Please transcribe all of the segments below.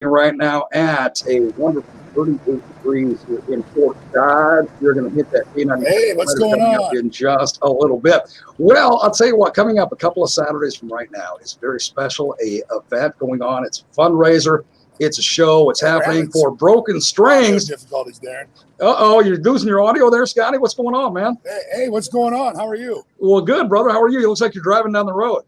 right now at a wonderful 38 degrees here in Fort Dodge. You're going to hit that K97 Hey, what's going coming up on? in just a little bit. Well, I'll tell you what, coming up a couple of Saturdays from right now is very special, a event going on. It's a fundraiser. It's a show. It's happening for Broken Strings. Difficulties, Darren. Uh-oh, you're losing your audio there, Scotty. What's going on, man? Hey, what's going on? How are you? Well, good, brother. How are you? It looks like you're driving down the road.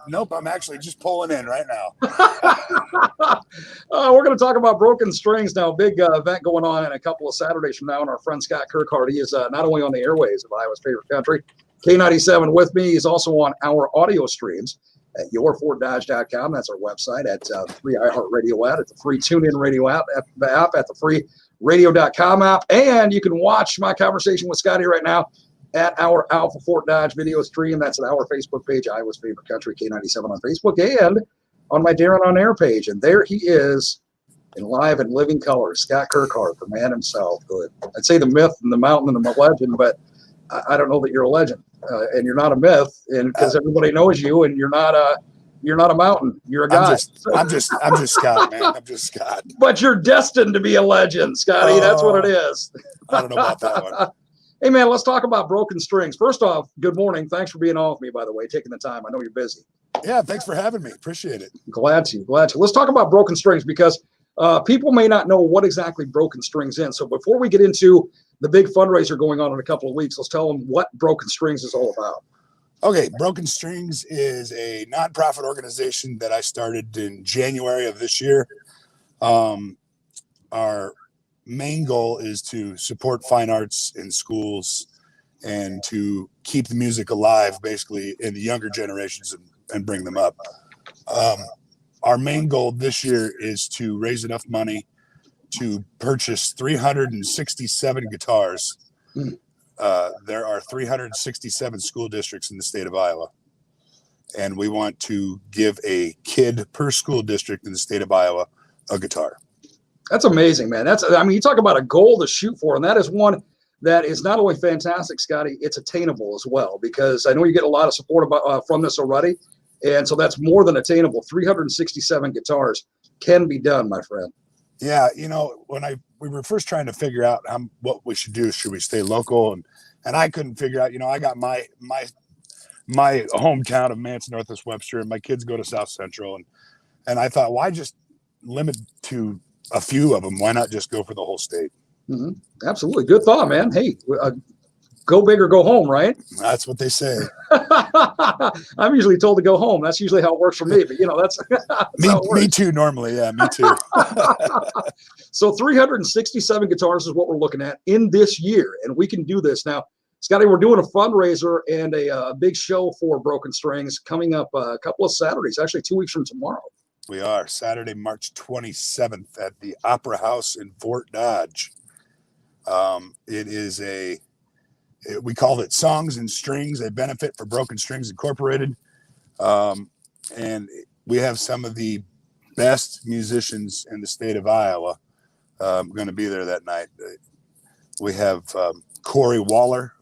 Nope, I'm actually just pulling in right now. We're going to talk about Broken Strings now. Big event going on in a couple of Saturdays from now. And our friend Scott Kirkhart, he is not only on the airways of Iowa's favorite country, K97 with me. He's also on our audio streams at yourfortdodge.com. That's our website. At the free iHeartRadio app, at the free TuneIn Radio app, at the free radio.com app. And you can watch my conversation with Scotty right now at our Alpha Fort Dodge video stream. That's at our Facebook page, Iowa's favorite country, K97 on Facebook, and on my Darren on Air page. And there he is in live and living color, Scott Kirkhart, the man himself. I'd say the myth and the mountain and the legend, but I don't know that you're a legend and you're not a myth, and because everybody knows you, and you're not a mountain. You're a guy. I'm just Scott, man. I'm just Scott. But you're destined to be a legend, Scotty. That's what it is. I don't know about that one. Hey, man, let's talk about Broken Strings. First off, good morning. Thanks for being on with me, by the way, taking the time. I know you're busy. Yeah, thanks for having me. Appreciate it. Glad to. Let's talk about Broken Strings because people may not know what exactly Broken Strings is. So before we get into the big fundraiser going on in a couple of weeks, let's tell them what Broken Strings is all about. Okay, Broken Strings is a nonprofit organization that I started in January of this year. Our main goal is to support fine arts in schools and to keep the music alive, basically, in the younger generations and bring them up. Our main goal this year is to raise enough money to purchase 367 guitars. There are 367 school districts in the state of Iowa, and we want to give a kid per school district in the state of Iowa a guitar. That's amazing, man. You talk about a goal to shoot for, and that is one that is not only fantastic, Scotty, it's attainable as well, because I know you get a lot of support from this already, and so that's more than attainable. 367 guitars can be done, my friend. Yeah, when we were first trying to figure out what we should do, should we stay local, and I couldn't figure out. I got my hometown of Manson, Northwest Webster, and my kids go to South Central, and I thought, why just limit to a few of them? Why not just go for the whole state? Mm-hmm. Absolutely. Good thought, man. Hey, go big or go home, right? That's what they say. I'm usually told to go home. That's usually how it works for me, but that's me too. Normally. Yeah, me too. So 367 guitars is what we're looking at in this year. And we can do this now. Scotty, we're doing a fundraiser and a big show for Broken Strings coming up a couple of Saturdays, actually 2 weeks from tomorrow. We are Saturday, March 27th at the Opera House in Fort Dodge. It is we call it Songs and Strings, a benefit for Broken Strings Incorporated. And we have some of the best musicians in the state of Iowa going to be there that night. We have Corey Waller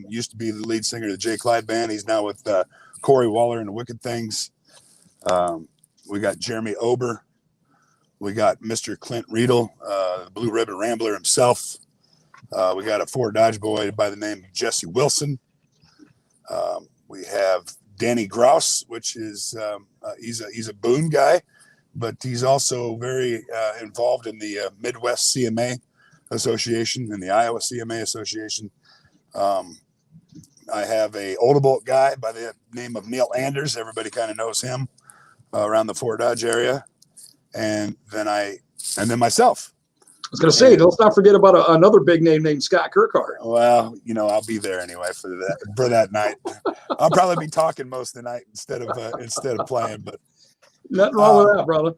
used to be the lead singer of the J. Clyde Band. He's now with Corey Waller and the Wicked Things. We got Jeremy Ober. We got Mr. Clint Riedel, the Blue Ribbon Rambler himself. We got a Fort Dodge boy by the name of Jesse Wilson. We have Danny Grouse, which is he's a Boone guy, but he's also very involved in the Midwest CMA Association and the Iowa CMA Association. I have a Oldebolt guy by the name of Neil Anders. Everybody kind of knows him around the Fort Dodge area, and then myself. I was going to say, let's not forget about another big name named Scott Kirkhart. Well, I'll be there anyway for that night. I'll probably be talking most of the night instead of playing, but nothing wrong with that, brother.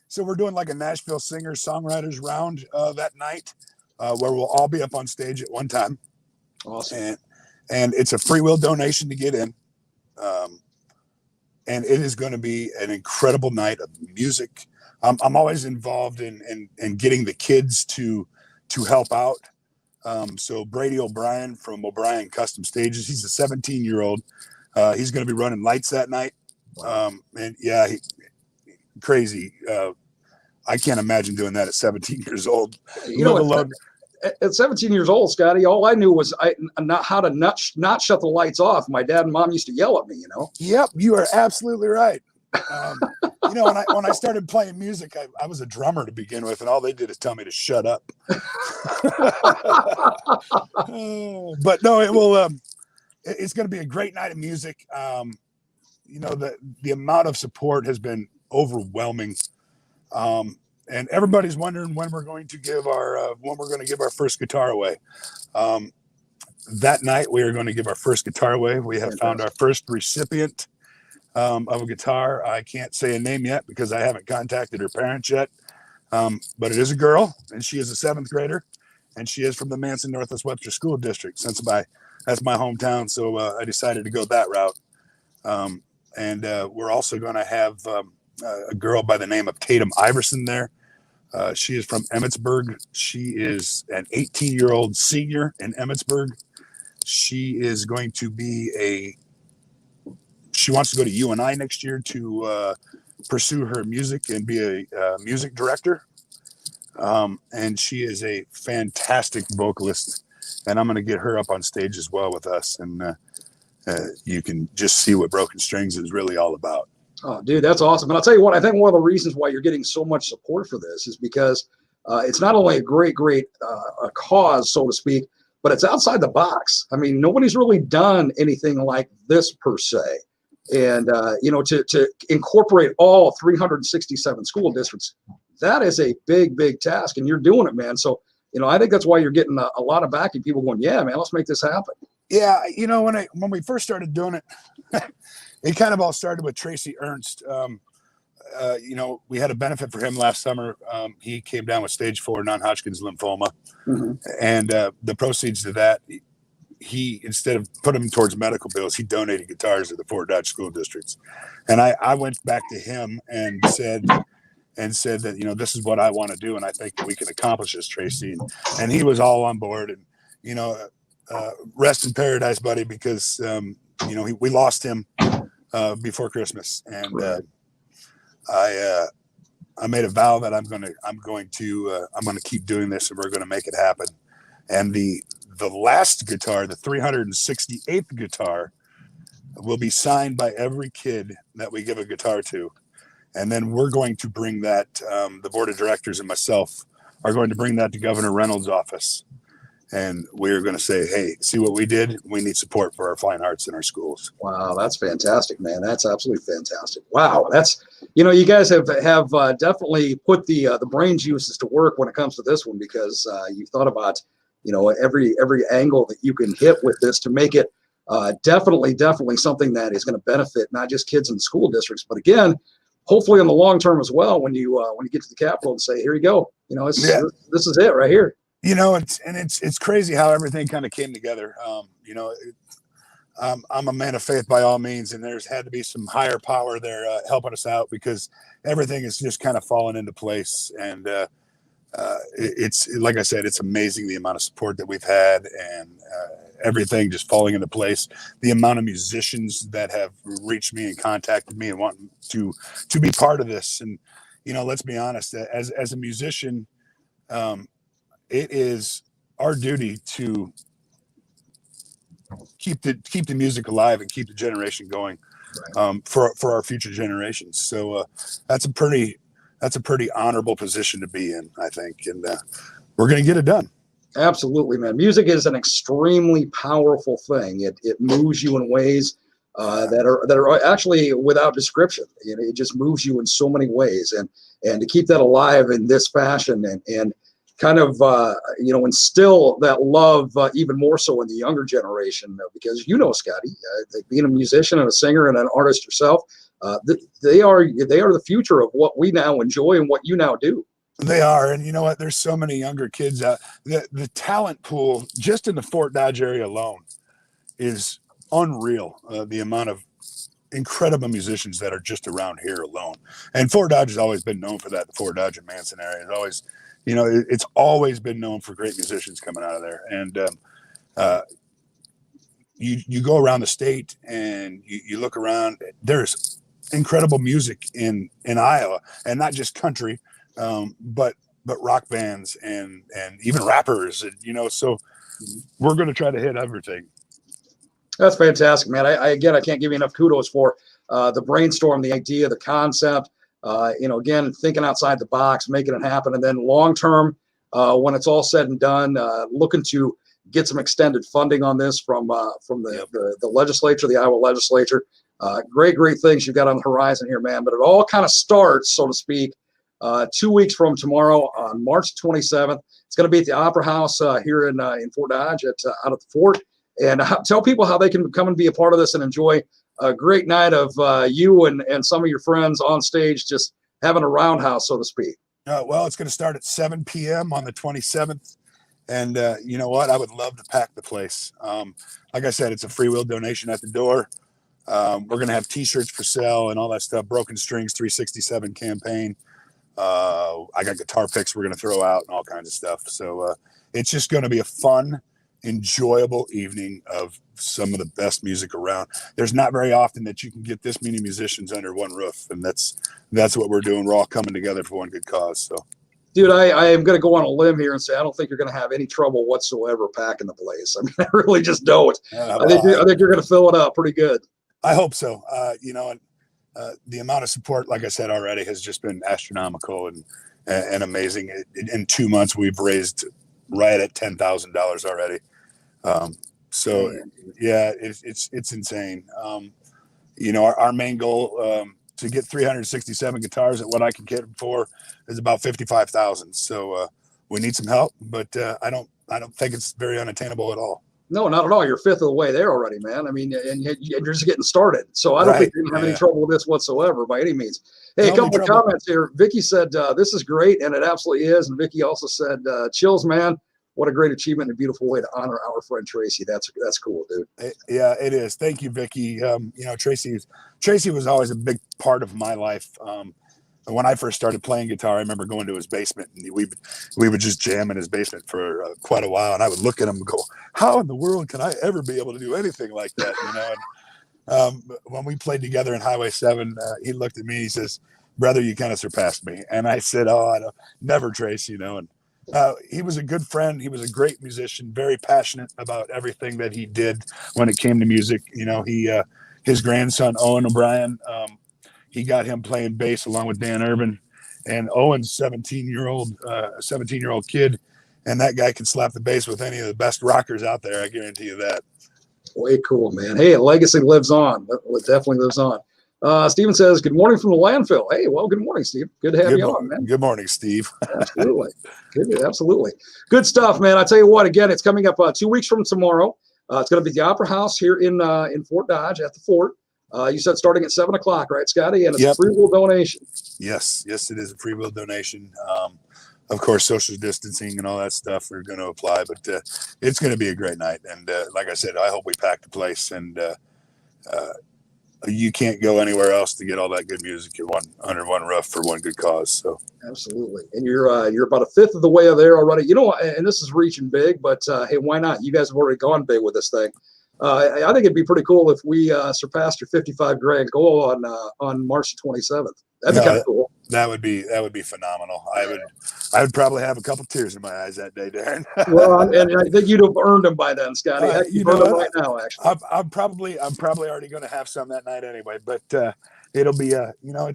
So we're doing like a Nashville singers-songwriters round that night, where we'll all be up on stage at one time. Awesome. And it's a free will donation to get in. And it is going to be an incredible night of music. I'm always involved in getting the kids to help out. So Brady O'Brien from O'Brien Custom Stages, he's a 17-year-old. He's going to be running lights that night. And yeah, crazy. I can't imagine doing that at 17 years old, You let know, alone. at 17 years old, Scotty, all I knew was not how to not shut the lights off. My dad and mom used to yell at me, you know? Yep, you are absolutely right. You know, when I started playing music, I was a drummer to begin with, and all they did is tell me to shut up. But no, it will. It's going to be a great night of music. You know, the amount of support has been overwhelming, and everybody's wondering when we're going to give our first guitar away. That night, we are going to give our first guitar away. We have found our first recipient of a guitar. I can't say a name yet because I haven't contacted her parents yet. But it is a girl, and she is a 7th grader, and she is from the Manson Northwest Webster School District. That's my hometown, so I decided to go that route. And we're also going to have a girl by the name of Tatum Iverson there. She is from Emmitsburg. She is an 18-year-old senior in Emmitsburg. She is going to be she wants to go to UNI next year to pursue her music and be a music director. And she is a fantastic vocalist, and I'm going to get her up on stage as well with us. And you can just see what Broken Strings is really all about. Oh, dude, that's awesome. And I'll tell you what, I think one of the reasons why you're getting so much support for this is because it's not only a great a cause, so to speak, but it's outside the box. I mean, nobody's really done anything like this per se. And, you know, to incorporate all 367 school districts, that is a big task, and you're doing it, man. So, you know, I think that's why you're getting a lot of backing. People going, yeah, man, let's make this happen. Yeah, you know, when we first started doing it, it kind of all started with Tracy Ernst. You know, we had a benefit for him last summer. He came down with stage 4 non-Hodgkin's lymphoma, and the proceeds to that, he, instead of putting them towards medical bills, he donated guitars to the Fort Dodge school districts. And I went back to him and said that, you know, this is what I want to do, and I think that we can accomplish this, Tracy. And he was all on board. And, you know, rest in paradise, buddy, because you know, we lost him before Christmas, and I made a vow that I'm going to keep doing this, and we're going to make it happen. And the last guitar, the 368th guitar, will be signed by every kid that we give a guitar to. And then we're going to bring that, the board of directors and myself are going to bring that to Governor Reynolds' office. And we're going to say, hey, see what we did? We need support for our fine arts in our schools. Wow, that's fantastic, man. That's absolutely fantastic. Wow, that's, you know, you guys have definitely put the brain juices to work when it comes to this one, because you've thought about, you know, every angle that you can hit with this to make it definitely something that is going to benefit not just kids in the school districts, but again, hopefully in the long term as well. When you get to the Capitol and say, here you go, you know, this is it right here. You know, it's crazy how everything kind of came together. You know, I'm a man of faith by all means, and there's had to be some higher power there helping us out, because everything is just kind of fallen into place. And it's, like I said, it's amazing the amount of support that we've had, and everything just falling into place. The amount of musicians that have reached me and contacted me and wanting to be part of this. And, you know, let's be honest, as a musician, it is our duty to keep the music alive and keep the generation going, for our future generations. So that's a pretty honorable position to be in, I think, and we're going to get it done. Absolutely, man. Music is an extremely powerful thing. It moves you in ways that are actually without description. You know, it just moves you in so many ways, and to keep that alive in this fashion and kind of you know, instill that love even more so in the younger generation, because, you know, Scotty, being a musician and a singer and an artist yourself, they are the future of what we now enjoy and what you now do. They are. And you know what? There's so many younger kids out. The talent pool just in the Fort Dodge area alone is unreal. The amount of incredible musicians that are just around here alone. And Fort Dodge has always been known for that. The Fort Dodge and Manson area is always, you know, it's always been known for great musicians coming out of there. And you go around the state and you look around, there's incredible music in Iowa, and not just country, but rock bands and even rappers, and, you know, so we're going to try to hit everything. That's fantastic, man. Again, I can't give you enough kudos for the brainstorm, the idea, the concept, you know, again, thinking outside the box, making it happen. And then long term, when it's all said and done, looking to get some extended funding on this from the legislature, the Iowa legislature. Great things you've got on the horizon here, man. But it all kind of starts, so to speak, 2 weeks from tomorrow on March 27th. It's going to be at the Opera House here in Fort Dodge out at the fort. And tell people how they can come and be a part of this and enjoy a great night of you and some of your friends on stage, just having a roundhouse, so to speak. Well, it's going to start at 7 p.m. on the 27th. And you know what? I would love to pack the place. Like I said, it's a free will donation at the door. We're going to have T-shirts for sale and all that stuff. Broken Strings 367 campaign. I got guitar picks we're going to throw out and all kinds of stuff. So it's just going to be a fun, enjoyable evening of some of the best music around. There's not very often that you can get this many musicians under one roof, and that's what we're doing. We're all coming together for one good cause. So, dude, I am going to go on a limb here and say I don't think you're going to have any trouble whatsoever packing the place. I mean, I really just don't. I think you're going to fill it up pretty good. I hope so. You know, and the amount of support, like I said already, has just been astronomical and amazing. In 2 months, we've raised right at $10,000 already. So yeah, it's insane. You know, our main goal to get 367 guitars at what I can get them for is about 55,000. So we need some help, but I don't think it's very unattainable at all. No, not at all. You're fifth of the way there already, man. I mean, and you're just getting started. So I don't think you're going to have any trouble with this whatsoever by any means. Hey, a couple of comments here. Vicky said, this is great, and it absolutely is. And Vicky also said, chills, man. What a great achievement and a beautiful way to honor our friend Tracy. That's cool, dude. Yeah, it is. Thank you, Vicky. You know, Tracy was always a big part of my life. When I first started playing guitar, I remember going to his basement, and we would just jam in his basement for quite a while. And I would look at him and go, "How in the world can I ever be able to do anything like that?" You know. And when we played together in Highway 7, he looked at me. He says, "Brother, you kind of surpassed me." And I said, "Oh, I don't, never, Trace." You know. And he was a good friend. He was a great musician, very passionate about everything that he did when it came to music. You know, his grandson Owen O'Brien. He got him playing bass along with Dan Urban, and Owen's 17-year-old kid, and that guy can slap the bass with any of the best rockers out there. I guarantee you that. Way cool, man. Hey, a legacy lives on. It definitely lives on. Steven says, "Good morning from the landfill." Hey, well, good morning, Steve. Good to have you on, man. Good morning, Steve. Absolutely. Absolutely. Good stuff, man. I tell you what, again, it's coming up 2 weeks from tomorrow. It's going to be at the Opera House here in Fort Dodge at the fort. You said starting at 7 o'clock, right, Scotty? And it's a free will donation. Yes, it is a free will donation. Of course, social distancing and all that stuff are going to apply, but it's going to be a great night. And like I said, I hope we pack the place, and you can't go anywhere else to get all that good music under one roof for one good cause. So absolutely. And you're about a fifth of the way there already. You know, and this is reaching big, but hey, why not? You guys have already gone big with this thing. I think it'd be pretty cool if we surpassed your 55 grand goal on March 27th. That'd be kind of cool. That would be phenomenal. I would probably have a couple tears in my eyes that day, Darren. Well, and I think you'd have earned them by then, Scotty. Heck, you've earned them right now, actually. I'm probably already going to have some that night anyway. But it'll be you know,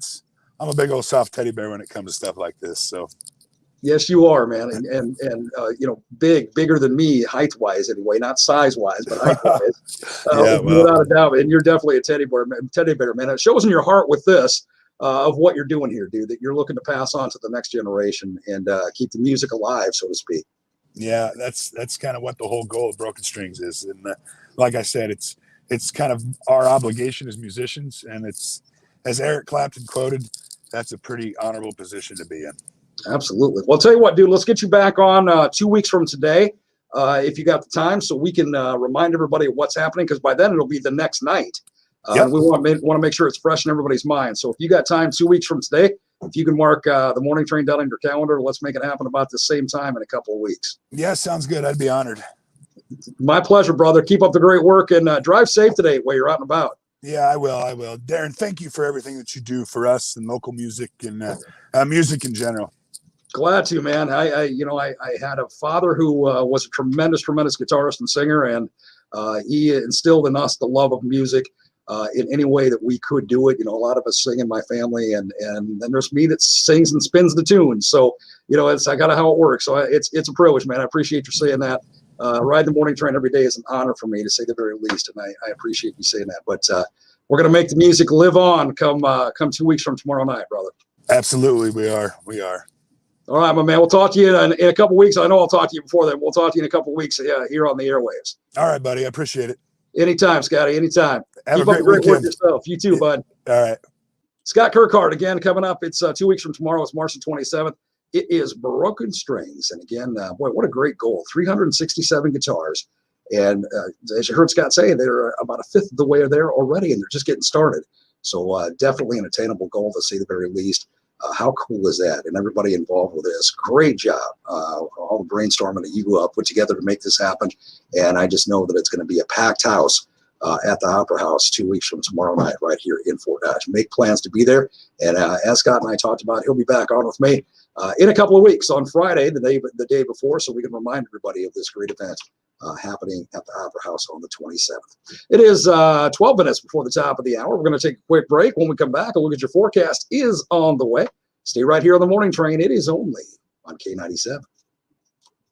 I'm a big old soft teddy bear when it comes to stuff like this. So. Yes, you are, man, and you know, bigger than me, height wise, anyway, not size wise, but height wise. Without a doubt, and you're definitely a teddy bear, man. It shows in your heart with this of what you're doing here, dude. That you're looking to pass on to the next generation and keep the music alive, so to speak. Yeah, that's kind of what the whole goal of Broken Strings is, and like I said, it's kind of our obligation as musicians, and it's, as Eric Clapton quoted, that's a pretty honorable position to be in. Absolutely. Well, I'll tell you what, dude, let's get you back on 2 weeks from today, if you got the time, so we can remind everybody of what's happening, because by then it'll be the next night. We want to make sure it's fresh in everybody's mind. So if you got time 2 weeks from today, if you can mark the morning train down in your calendar, let's make it happen about the same time in a couple of weeks. Yeah, sounds good. I'd be honored. My pleasure, brother. Keep up the great work, and drive safe today while you're out and about. Yeah, I will. Darren, thank you for everything that you do for us and local music and music in general. Glad to, man. I had a father who was a tremendous guitarist and singer, and he instilled in us the love of music in any way that we could do it. A lot of us sing in my family, and then there's me that sings and spins the tunes. So, it's I got how it works. So it's a privilege, man. I appreciate you saying that. Ride the morning train every day is an honor for me, to say the very least, and I appreciate you saying that. But we're gonna make the music live on come 2 weeks from tomorrow night, brother. Absolutely, we are. All right, my man. We'll talk to you in a couple of weeks. I know I'll talk to you before then. We'll talk to you in a couple of weeks here on the airwaves. All right, buddy. I appreciate it. Anytime, Scotty. Anytime. Have a great weekend. Work yourself. You too, bud. All right. Scott Kirkhart again coming up. It's 2 weeks from tomorrow. It's March the 27th. It is Broken Strings, and again, boy, what a great goal! 367 guitars, and as you heard Scott say, they're about a fifth of the way there already, and they're just getting started. So definitely an attainable goal, to say the very least. How cool is that? And everybody involved with this, great job. All the brainstorming that you put together to make this happen. And I just know that it's going to be a packed house at the Opera House 2 weeks from tomorrow night, right here in Fort Dodge. Make plans to be there. And as Scott and I talked about, he'll be back on with me in a couple of weeks on Friday, the day before, so we can remind everybody of this great event happening at the Opera House on the 27th. It is 12 minutes before the top of the hour. We're going to take a quick break. When we come back, a look at your forecast is on the way. Stay right here on the morning train. It is only on K97.